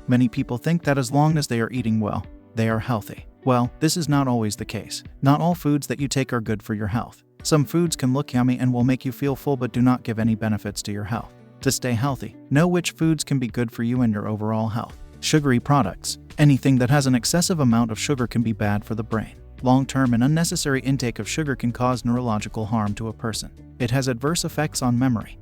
Many people think that as long as they are eating well, they are healthy. Well, this is not always the case. Not all foods that you take are good for your health. Some foods can look yummy and will make you feel full but do not give any benefits to your health. To stay healthy, know which foods can be good for you and your overall health. Sugary products. Anything that has an excessive amount of sugar can be bad for the brain. Long-term and unnecessary intake of sugar can cause neurological harm to a person. It has adverse effects on memory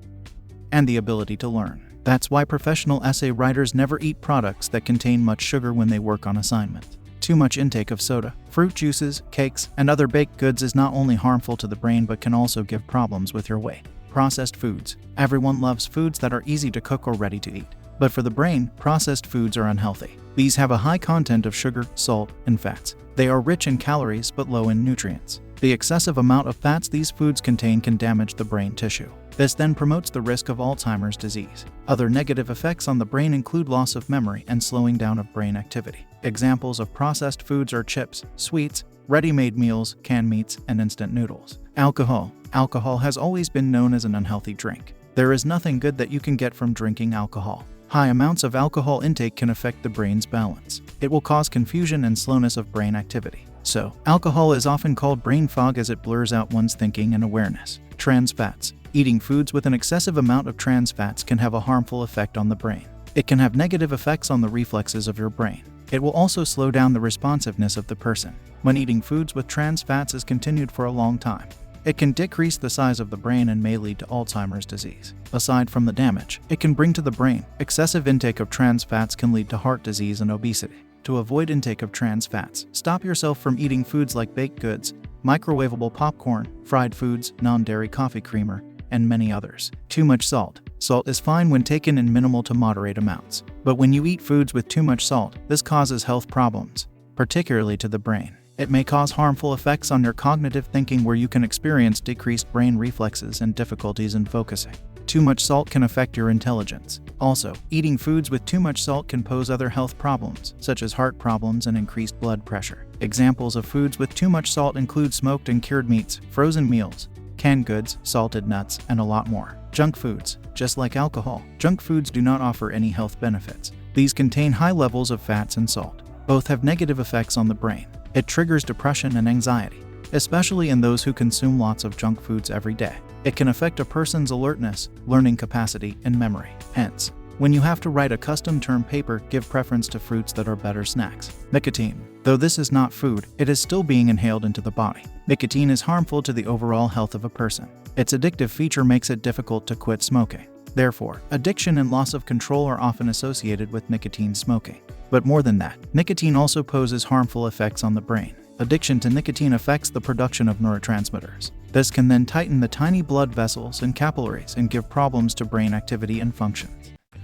and the ability to learn. That's why professional essay writers never eat products that contain much sugar when they work on assignments. Too much intake of soda, fruit juices, cakes, and other baked goods is not only harmful to the brain but can also give problems with your weight. Processed foods. Everyone loves foods that are easy to cook or ready to eat. But for the brain, processed foods are unhealthy. These have a high content of sugar, salt, and fats. They are rich in calories but low in nutrients. The excessive amount of fats these foods contain can damage the brain tissue. This then promotes the risk of Alzheimer's disease. Other negative effects on the brain include loss of memory and slowing down of brain activity. Examples of processed foods are chips, sweets, ready-made meals, canned meats, and instant noodles. Alcohol. Alcohol has always been known as an unhealthy drink. There is nothing good that you can get from drinking alcohol. High amounts of alcohol intake can affect the brain's balance. It will cause confusion and slowness of brain activity. So, alcohol is often called brain fog as it blurs out one's thinking and awareness. Trans fats. Eating foods with an excessive amount of trans fats can have a harmful effect on the brain. It can have negative effects on the reflexes of your brain. It will also slow down the responsiveness of the person. When eating foods with trans fats is continued for a long time, it can decrease the size of the brain and may lead to Alzheimer's disease. Aside from the damage it can bring to the brain, excessive intake of trans fats can lead to heart disease and obesity. To avoid intake of trans fats, stop yourself from eating foods like baked goods, microwavable popcorn, fried foods, non-dairy coffee creamer, and many others. Too much salt. Salt is fine when taken in minimal to moderate amounts. But when you eat foods with too much salt, this causes health problems, particularly to the brain. It may cause harmful effects on your cognitive thinking where you can experience decreased brain reflexes and difficulties in focusing. Too much salt can affect your intelligence. Also, eating foods with too much salt can pose other health problems, such as heart problems and increased blood pressure. Examples of foods with too much salt include smoked and cured meats, frozen meals, canned goods, salted nuts, and a lot more. Junk foods. Just like alcohol, junk foods do not offer any health benefits. These contain high levels of fats and salt. Both have negative effects on the brain. It triggers depression and anxiety, especially in those who consume lots of junk foods every day. It can affect a person's alertness, learning capacity, and memory. Hence, when you have to write a custom term paper, give preference to fruits that are better snacks. Nicotine. Though this is not food, it is still being inhaled into the body. Nicotine is harmful to the overall health of a person. Its addictive feature makes it difficult to quit smoking. Therefore, addiction and loss of control are often associated with nicotine smoking. But more than that, nicotine also poses harmful effects on the brain. Addiction to nicotine affects the production of neurotransmitters. This can then tighten the tiny blood vessels and capillaries and give problems to brain activity and function.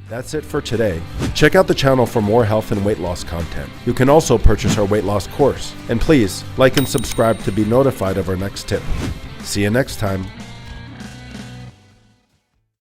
That's it for today. Check out the channel for more health and weight loss content. You can also purchase our weight loss course. And please, like and subscribe to be notified of our next tip. See you next time.